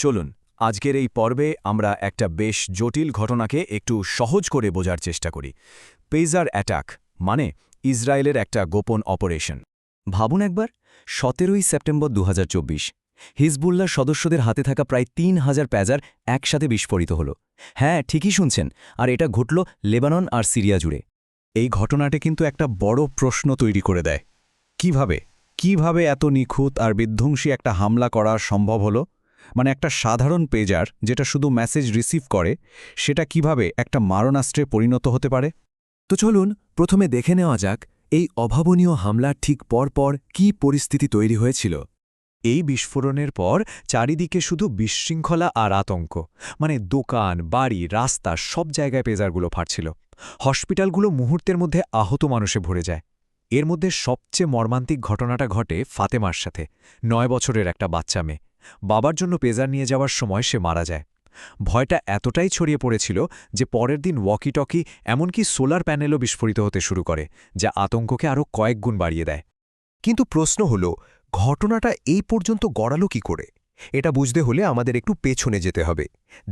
চলুন আজকের এই পর্বে আমরা একটা বেশ জটিল ঘটনাকে একটু সহজ করে বোঝার চেষ্টা করি। পেজার অ্যাটাক মানে ইসরায়েলের একটা গোপন অপারেশন। ভাবুন একবার ১৭ই সেপ্টেম্বর ২০২৪ হিজবুল্লার সদস্যদের হাতে থাকা প্রায় ৩,০০০ প্যাজার একসাথে বিস্ফোরিত হল। হ্যাঁ, ঠিকই শুনছেন, আর এটা ঘটল লেবানন আর সিরিয়া জুড়ে। এই ঘটনাটি কিন্তু একটা বড় প্রশ্ন তৈরি করে দেয়। কিভাবে এত নিখুঁত আর বিধ্বংসী একটা হামলা করা সম্ভব হলো? মানে একটা সাধারণ পেজার যেটা শুধু মেসেজ রিসিভ করে, সেটা কিভাবে একটা মারণাস্ত্রে পরিণত হতে পারে? তো চলুন প্রথমে দেখে নেওয়া যাক এই অভাবনীয় হামলার ঠিক পরপর কী পরিস্থিতি তৈরি হয়েছিল। এই বিস্ফোরণের পর চারিদিকে শুধু বিশৃঙ্খলা আর আতঙ্ক। মানে দোকান, বাড়ি, রাস্তা সব জায়গায় পেজারগুলো ফাটছিল। হসপিটালগুলো মুহূর্তের মধ্যে আহত মানুষে ভরে যায়। এর মধ্যে সবচেয়ে মর্মান্তিক ঘটনাটা ঘটে ফাতেমার সাথে, ৯ বছরের একটা বাচ্চা মেয়ে। বাবার জন্য পেজার নিয়ে যাওয়ার সময় সে মারা যায়। ভয়টা এতটাই ছড়িয়ে পড়েছিল যে পরের দিন ওয়াকি টকি এমনকি সোলার প্যানেলও বিস্ফোরিত হতে শুরু করে, যা আতঙ্ককে আরও কয়েক গুণ বাড়িয়ে দেয়। কিন্তু প্রশ্ন হল, ঘটনাটা এই পর্যন্ত গড়ালো কি করে? এটা বুঝতে হলে আমাদের একটু পেছনে যেতে হবে।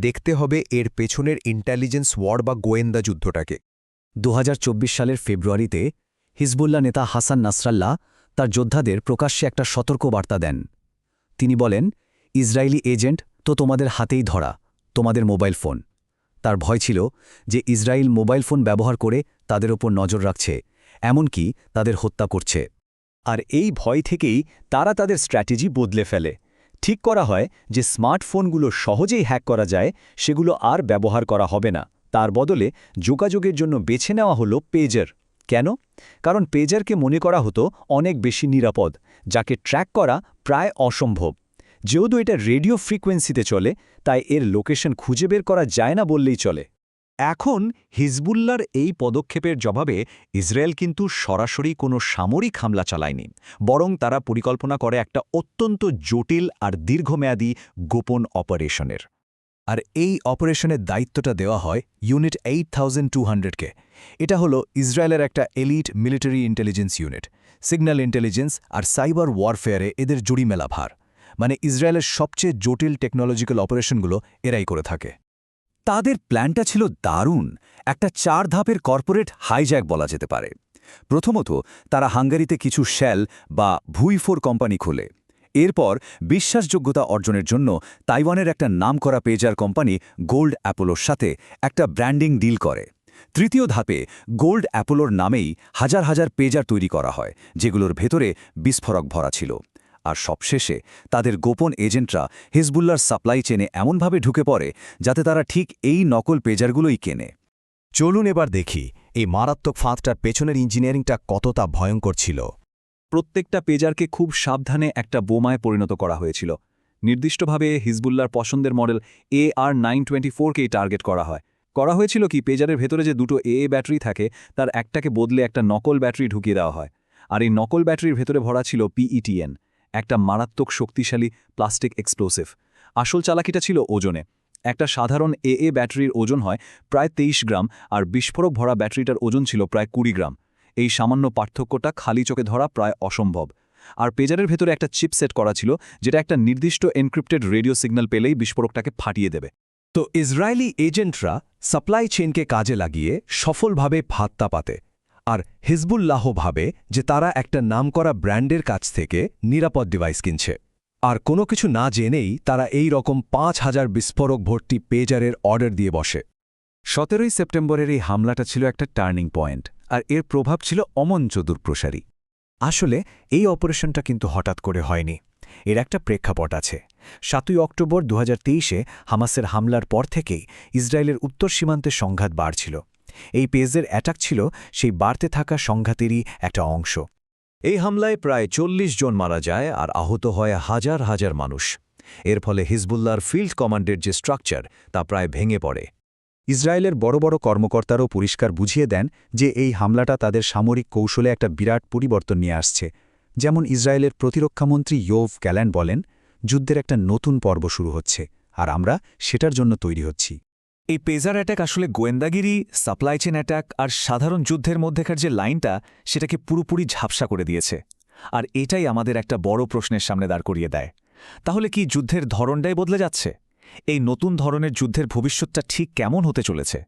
দেখতে হবে এর পেছনের ইন্টেলিজেন্স ওয়ার বা গোয়েন্দা যুদ্ধটাকে। ২০২৪ সালের ফেব্রুয়ারিতে হিজবুল্লাহ নেতা হাসান নাসরাল্লাহ তার যোদ্ধাদের প্রকাশ্যে একটা সতর্ক বার্তা দেন। তিনি বলেন, ইসরায়েলি এজেন্ট তো তোমাদের হাতেই ধরা, তোমাদের মোবাইল ফোন। তার ভয় ছিল যে ইসরায়েল মোবাইল ফোন ব্যবহার করে তাদের ওপর নজর রাখছে, এমনকি তাদের হত্যা করছে। আর এই ভয় থেকেই তারা তাদের স্ট্র্যাটেজি বদলে ফেলে। ঠিক করা হয় যে স্মার্টফোনগুলো সহজেই হ্যাক করা যায়, সেগুলো আর ব্যবহার করা হবে না। তার বদলে যোগাযোগের জন্য বেছে নেওয়া হলো পেজার। কেন? কারণ পেজারকে মনে করা হতো অনেক বেশি নিরাপদ, যাকে ট্র্যাক করা প্রায় অসম্ভব। যেহেতু এটা রেডিও ফ্রিকোয়েন্সিতে চলে, তাই এর লোকেশন খুঁজে বের করা যায় না বললেই চলে। এখন হিজবুল্লার এই পদক্ষেপের জবাবে ইসরায়েল কিন্তু সরাসরি কোনো সামরিক হামলা চালায়নি, বরং তারা পরিকল্পনা করে একটা অত্যন্ত জটিল আর দীর্ঘমেয়াদী গোপন অপারেশনের। আর এই অপারেশনের দায়িত্বটা দেওয়া হয় ইউনিট 8200-কে। এটা হলো ইসরায়েলের একটা elite military intelligence unit. Signal intelligence আর সাইবার ওয়ারফেয়ারে এদের জুড়ি মেলা ভার। মানে ইসরায়েলের সবচেয়ে জটিল টেকনোলজিক্যাল অপারেশনগুলো এরাই করে থাকে। তাদের প্ল্যানটা ছিল দারুণ, একটা ৪ ধাপের কর্পোরেট হাইজ্যাক বলা যেতে পারে। প্রথমত, তারা হাঙ্গারিতে কিছু শেল বা ভুইফোর কোম্পানি খোলে। এরপর বিশ্বাসযোগ্যতা অর্জনের জন্য তাইওয়ানের একটা নামকরা পেজার কোম্পানি গোল্ড অ্যাপোলোর সাথে একটা ব্র্যান্ডিং ডিল করে। তৃতীয় ধাপে গোল্ড অ্যাপোলোর নামেই হাজার হাজার পেজার তৈরি করা হয়, যেগুলোর ভেতরে বিস্ফোরক ভরা ছিল। আর সবশেষে তাদের গোপন এজেন্টরা হিজবুল্লার সাপ্লাই চেনে এমনভাবে ঢুকে পড়ে যাতে তারা ঠিক এই নকল পেজারগুলোই কেনে। চলুন এবার দেখি এই মারাত্মক ফাঁদটার পেছনের ইঞ্জিনিয়ারিংটা কতটা ভয়ঙ্কর ছিল। প্রত্যেকটা পেজারকে খুব সাবধানে একটা বোমায় পরিণত করা হয়েছিল। নির্দিষ্টভাবে হিজবুল্লার পছন্দের মডেল AR-924কেই টার্গেট করা হয়েছিল কি, পেজারের ভেতরে যে দুটো AA ব্যাটারি থাকে তার একটাকে বদলে একটা নকল ব্যাটারি ঢুকিয়ে দেওয়া হয়। আর এই নকল ব্যাটারির ভেতরে ভরা ছিল PETN, একটা মারাত্মক শক্তিশালী প্লাস্টিক এক্সপ্লোসিভ। আসল চালাকিটা ছিল ওজনে। একটা সাধারণ AA ব্যাটারির ওজন হয় প্রায় 23 গ্রাম, আর বিস্ফোরক ভরা ব্যাটারিটার ওজন ছিল প্রায় 20 গ্রাম। এই সামান্য পার্থক্যটা খালি চোখে ধরা প্রায় অসম্ভব। আর পেজারের ভেতরে একটা চিপ সেট করা ছিল, যেটা একটা নির্দিষ্ট এনক্রিপ্টেড রেডিও সিগন্যাল পেলেই বিস্ফোরকটাকে ফাটিয়ে দেবে। তো ইসরায়েলি এজেন্টরা সাপ্লাই চেইনকে কাজে লাগিয়ে সফলভাবে ফাঁদটা পাতে, আর হিজবুল্লাহ ভাবে যে তারা একটা নামকরা ব্র্যান্ডের কাছ থেকে নিরাপদ ডিভাইস কিনছে। আর কোনো কিছু না জেনেই তারা এই রকম ৫,০০০ বিস্ফোরক ভর্তি পেজারের অর্ডার দিয়ে বসে। ১৭ই সেপ্টেম্বরের এই হামলাটা ছিল একটা টার্নিং পয়েন্ট, আর এর প্রভাব ছিল অমঞ্চ দূরপ্রসারী। আসলে এই অপারেশনটা কিন্তু হঠাৎ করে হয়নি, এর একটা প্রেক্ষাপট আছে। ৭ই অক্টোবর ২০২৩-এ হামাসের হামলার পর থেকেই ইসরায়েলের উত্তর সীমান্তে সংঘাত বাড়ছিল। এই পেজের অ্যাটাক ছিল সেই বাড়তে থাকা সংঘাতেরই একটা অংশ। এই হামলায় প্রায় ৪০ জন মারা যায় আর আহত হয় হাজার হাজার মানুষ। এর ফলে হিজবুল্লাহর ফিল্ড কমান্ডের যে স্ট্রাকচার তা প্রায় ভেঙে পড়ে। ইসরায়েলের বড় বড় কর্মকর্তারাও পরিষ্কার বুঝিয়ে দেন যে এই হামলাটা তাদের সামরিক কৌশলে একটা বিরাট পরিবর্তন নিয়ে আসছে। যেমন ইসরায়েলের প্রতিরক্ষামন্ত্রী ইয়োভ গ্যালান্ট বলেন, যুদ্ধের একটা নতুন পর্ব শুরু হচ্ছে, আর আমরা সেটার জন্য তৈরি হচ্ছি। এই পেজার অ্যাটাক আসলে গোয়েন্দাগিরি, সাপ্লাই চেন অ্যাটাক আর সাধারণ যুদ্ধের মধ্যেকার যে লাইনটা, সেটাকে পুরোপুরি ঝাপসা করে দিয়েছে। আর এটাই আমাদের একটা বড় প্রশ্নের সামনে দাঁড় করিয়ে দেয়। তাহলে কি যুদ্ধের ধরনটাই বদলে যাচ্ছে? এই নতুন ধরনের যুদ্ধের ভবিষ্যৎটা ঠিক কেমন হতে চলেছে?